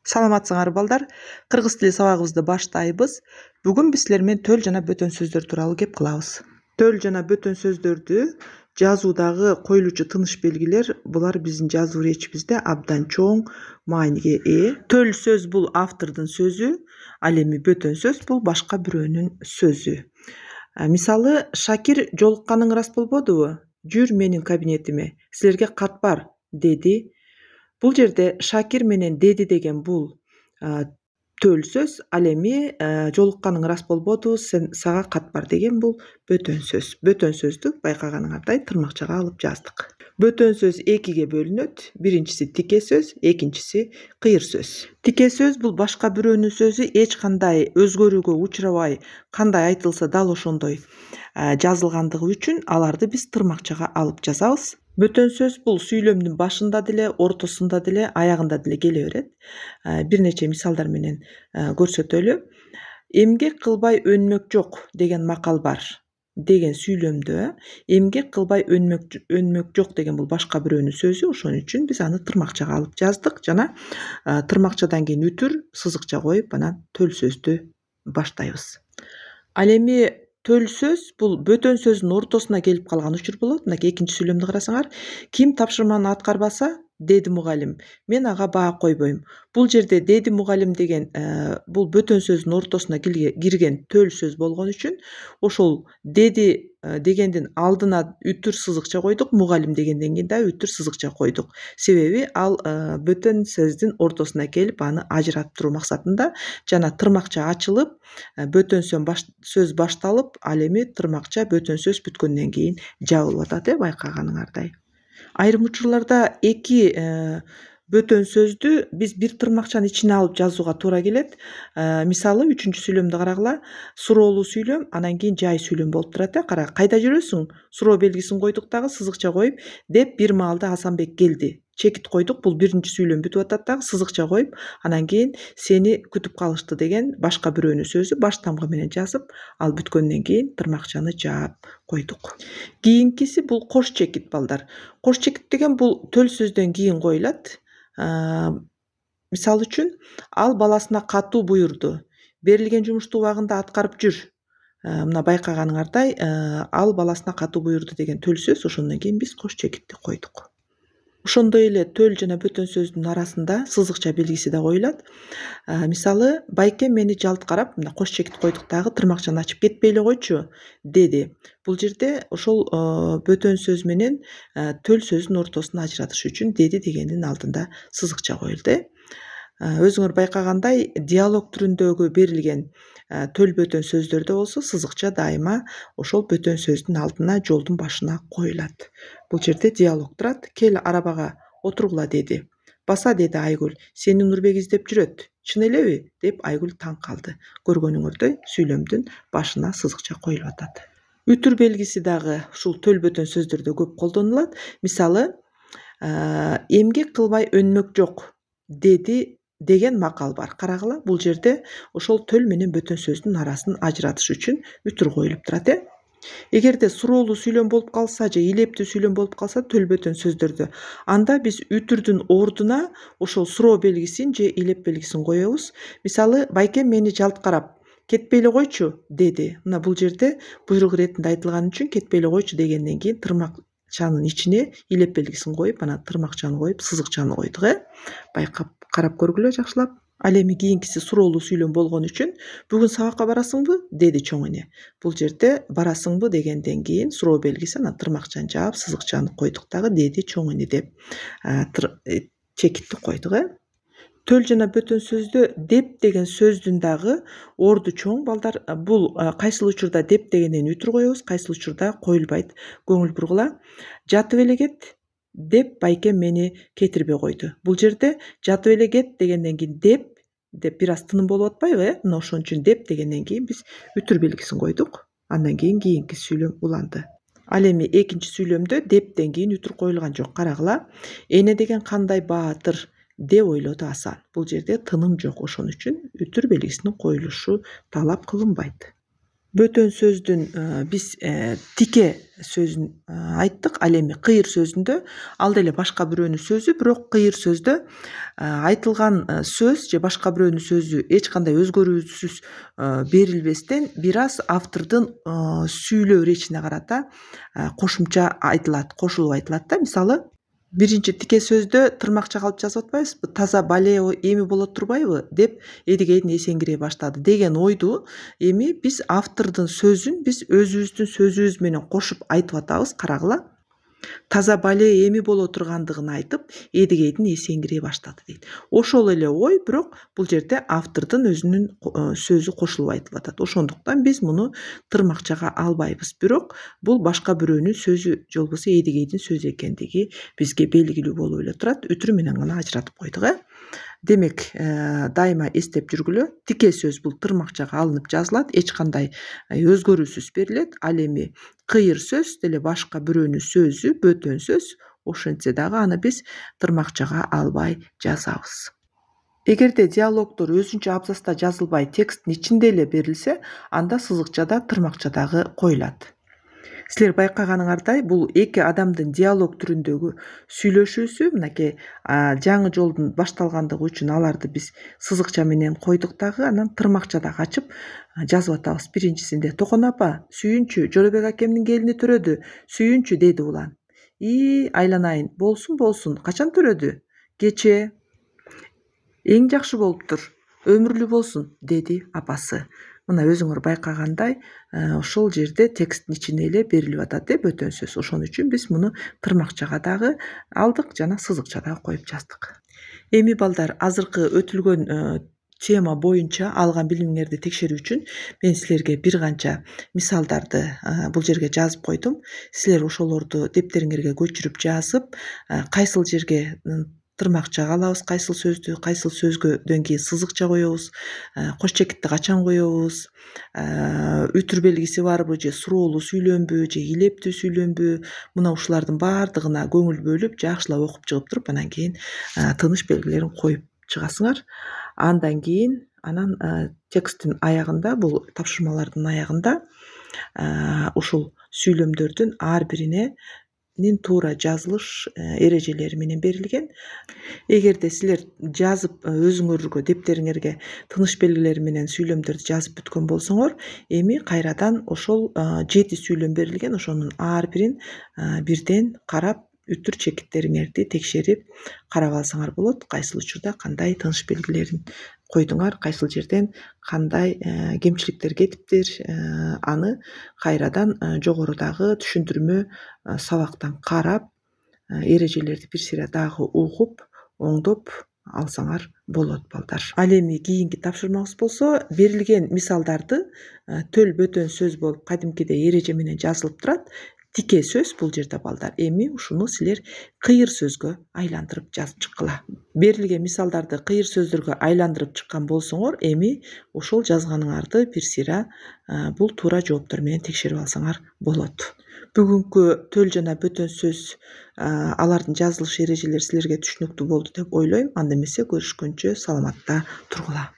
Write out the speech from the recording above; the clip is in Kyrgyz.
Саламатсыңар балдар. Кыргыз тили сабагыбызды баштайбыз. Бүгүн биз силер менен төл жана бөтөн сөздөр тууралуу кеп кылабыз. Төл жана бөтөн сөздөрдү жазуудагы коюлуучу тыныш белгилер булар биздин жазуу речибизде абдан чоң мааниге ээ. Төл сөз бул автордун сөзү, ал эми бөтөн сөз бул башка бирөөнүн сөзү. Мисалы, Шакир жолукканың рас болбодубу? Жүр менин кабинетиме, силерге кат бар, деди. Бул жерде Шакир менен деди деген бул төл сөз, ал эми жолукканың рас болбоду, сага кат бар деген бул бөтөн сөз. Бөтөн сөздү байкаганыңардай тырмакчага алып жаздык. Бөтөн сөз экиге бөлүнөт. Биринчиси тике сөз, экинчиси кыйыр сөз. Тике сөз бул башка бирөөнүн сөзү эч кандай өзгөрүүгө учурабай, кандай айтылса дал ошондой жазылгандыгы үчүн аларды биз тырмакчага алып жазабыз. Бөтөн сөз бул сүйлөмдүн башында деле, ортосунда деле, аягында деле келе берет. Бир нече мисалдар менен көрсөтөлү. Эмгек кылбай өнмөк жок деген макал бар деген сүйлөмдө эмгек кылбай өнмөк жок деген бул башка бирөөнүн сөзү, ошон үчүн биз аны тырмакчага алып жаздык жана тырмакчадан кийин үтүр сызыкча коюп анан төл сөздү баштайбыз. Ал эми төл сөз бул бөтөн сөздүн ортосуна келип калган учур болот. Мынакей экинчи сүйлөмдү карасаңар. Ким тапшырманы аткарбаса, деди мугалим, мен ага баа койбойм. Бул жерде деди мугалим деген бул бөтөн сөздүн ортосуна кирген төл сөз болгон үчүн ошол деди дегендин алдына үтүр сызыкча койдук, мугалим дегенден кийин да үтүр сызыкча койдук. Себеби ал бөтөн сөздүн ортосуна келип аны ажыратып туруу максатында жана тырмакча ачылып, бөтөн сөз башталып, ал эми тырмакча бөтөн сөз бүткөндөн кийин жабылып атат, байкаганыңардай. Айрым учурларда эки бөтөн сөздү биз бир тырмакчанын ичине алып жазууга туура келет. Мисалы, үчүнчү сүйлөмдү карагыла. Суроолуу сүйлөм, анан кийин жай сүйлөм болуп турат. Кара, кайда жүрөсүң? Суроо белгисин койдук дагы сызыкча коюп, деп бир маалда Асанбек келди. Чекит койдук, бул биринчи сүйлөм бүтүп атат дагы сызыкча коюп, анан кийин сени күтүп калышты деген башка бирөөнүн сөзү баш тамгы менен жазып, ал бүткөндөн кийин тырмакчаны жаап койдук. Кийинкиси бул кош чекит балдар. Кош чекит деген бул төл сөздөн кийин коюлат. Мисал үчүн, ал баласына катуу буйрду. Берилген жумушту убагында аткарып жүр. Мына байкаганыңардай, ал баласына катуу буйрду деген төл сөз, ошондон кийин биз кош чекитти койдук. Ошондой эле төл жана бөтөн сөздүн арасында сызыкча белгиси да коюлат. Мисалы, байке мени жалт карап, мына кош чекит койдук дагы тырмакчаны ачып кетпей эле койчу, деди. Бул жерде ошол бөтөн сөз менен төл сөздүн ортосун ажыратыш үчүн деди дегендин алдында сызыкча коюлду. Өзүңөр байкагандай, диалог түрүндөгү берилген төл бөтөн сөздөрдө болсо сызыкча дайыма ошол бөтөн сөздүн алдына, жолдун башына коюлат. Бул жерде диалог турат. Кел арабага отургула, деди. Баса, деди Айгүл, сени Нурбек издеп жүрөт. Чын элеби? Деп Айгүл таң калды. Көргөнүңөрдөй сүйлөмдүн башына сызыкча коюлуп атат. Үтүр белгиси дагы ушул төл бөтөн сөздөрдө көп колдонулат. Мисалы, эмгек кылбай өнмөк жок, деди деген макал бар. Карагыла, бул жерде ошол төл менен бөтөн сөздүн арасын ажыратыш үчүн үтүр коюлуп турат. Эгерде суроолуу сүйлөм болуп калса же илептүү сүйлөм болуп калса төл бөтөн сөздөрдө, анда биз үтүрдүн ордуна ошол суроо белгисин же илеп белгисин коебуз. Мисалы, байкем мени жалт карап, кетпей эле койчу, деди. Мына бул жерде буйрук иретинде айтылган үчүн кетпей эле койчу дегенден кийин тырмакчанын ичине илеп белгисин коюп, анан тырмакчаны коюп, сызыкчаны койдук. Байкап карап көргүлө жакшылап. Ал эми кийинкиси суроолуу сүйлөм болгон үчүн, бүгүн сабакка барасыңбы, деди чоң эне. Бул жерде барасыңбы дегенден кийин суроо белгиси, анан тырмакчаны жаап, сызыкчаны койдук дагы, деди чоң эне деп чекитти койдук. Төл жана бөтөн сөздө деп деген сөздүн дагы орду чоң балдар. Бул кайсыл учурда деп дегенден үтүр коебуз, кайсыл учурда коюлбайт. Көңүл бургула. Жатып эле кет деп байкем мени кетирбей койду. Бул жерде жатып эле кет дегенден кийин деп бир аз тыным болуп атпайбы? Мына ошон үчүн деп дегенден кийин биз үтүр белгисин койдук. Андан кийин кийинки сүйлөм уланды. Ал эми экинчи сүйлөмдө дептен кийин үтүр коюлган жок. Карагыла. Эне деген кандай баатыр деп ойлоду Асан. Бул жерде тыным жок, ошон үчүн үтүр белгисинин коюлушу талап кылынбайт. Бөтөн сөздүн биз тике сөзүн айттык. Ал эми кыйыр сөзүндө ал деле башка бирөөнүн сөзү, бирок кыйыр сөздө айтылган сөз же башка бирөөнүн сөзү эч кандай өзгөрүүсүз берилбестен бир аз автордун сүйлөө речине карата кошумча айтылат, кошулуп айтылат да. Мисалы, биринчи тике сөздө тырмакча калып жазып атпайбызбы? Таза бале эми боло турбайбы деп Эдигейдин эсеңгирей баштады деген ойду эми биз автордун сөзүн биз өзүбүздүн сөзүбүз менен кошуп айтып атабыз. Карагыла. Таза бале эми боло тургандыгын айтып, Эдигейдин эсеңгирей баштады дейт. Ошол эле ой, бирок бул жерде автордун өзүнүн сөзү кошулуп айтылып атат. Ошондуктан биз муну тырмакчага албайбыз. Бирок бул башка бирөөнүн сөзү же болбосо Эдигейдин сөзү экендиги бизге белгилүү болуп эле турат. Үтүрү менен гана ажыратып койдук. Демек, дайыма эстеп жүргүлө. Тике сөз бул тырмакчага алынып жазылат, эч кандай өзгөрүүсүз берилет. Ал эми кыйыр сөз деле башка бирөөнүн сөзү, бөтөн сөз, ошентсе дагы аны биз тырмакчага албай жазабыз. Эгерде диалогдор өзүнчө абзацта жазылбай тексттин ичинде эле берилсе, анда сызыкчада тырмакчадагы коюлат. Силер байкаганыңардай, бул эки адамдын диалог түрүндөгү сүйлөшүүсү. Мынакей жаңы жолдун башталгандыгы үчүн аларды биз сызыкча менен койдук дагы, анан тырмакчадагы ачып жазып атабыз. Биринчисинде: Токон апа, сүйүнчү, Жолобек акемдин келини төрөдү, сүйүнчү, деди улан. Айланайын, болсун болсун, качан төрөдү? Кечээ. Эң жакшы болуптур, өмүрлүү болсун, деди апасы. Мына өзүңөр байкагандай, ошол жерде тексттин ичине эле берилип атат бөтөн сөз. Ошон үчүн биз муну тырмакчага дагы алдык, жана сызыкчада коюп жаздык. Эми балдар, азыркы өтүлгөн тема боюнча алган билимиңерди текшерүү үчүн мен силерге бир канча мисалдарды бул жерге жазып койдум. Силер ошолорду дептериңерге көчүрүп жазып, кайсыл жерге тырмакчага алабыз, кайсыл сөздү, кайсыл сөзгөдөн кийин сызыкча коебуз, кош чекитти качан коебуз, үтүр белгиси барбы, же суроолуу сүйлөмбү, же илептүү сүйлөмбү, мына ушулардын баардыгына көңүл бөлүп, жакшылап окуп чыгып туруп, анан кийин тыныш белгилерин коюп чыгасыңар. Андан кийин тексттин аягында, бул тапшырмалардын аягында ушул сүйлөмдөрдүн ар бирине туура жазылыш эрежелери менен берилген. Эгерде силер жазып өзүңөргө дептериңерге тыныш белгилери менен сүйлөмдөрдү жазып бүткөн болсоңор, эми кайрадан ошол 7 сүйлөм берилген, ошонун ар бирин бирден карап, үтүр чекиттериңерди текшерип карап алсаңар болот. Кайсыл учурда кандай тыныш белгилерин койдуңар, кайсыл жерден кандай кемчиликтер кетиптир, аны кайрадан жогорудагы түшүндүрмө сабактан карап, эрежелерди бир сыйра дагы угуп, оңдоп алсаңар болот балдар. Ал эми кийинки тапшырмабыз болсо, берилген мисалдарды төл бөтөн сөз болуп кадимкидей эреже менен жазылып турат. Тике сөз бул жерде балдар. Эми ушуну силер кыйыр сөзгө айландырып жазып чыккыла. Берилген мисалдарды кыйыр сөздөргө айландырып чыккан болсоңор, эми ошол жазганыңарды бир сыйра бул туура жооптор менен текшерип алсаңар болот. Бүгүнкү төл жана бөтөн сөз, алардын жазылыш эрежелери силерге түшүнүктүү болду деп ойлойм. Анда эмесе көрүшкөнчө саламатта тургула.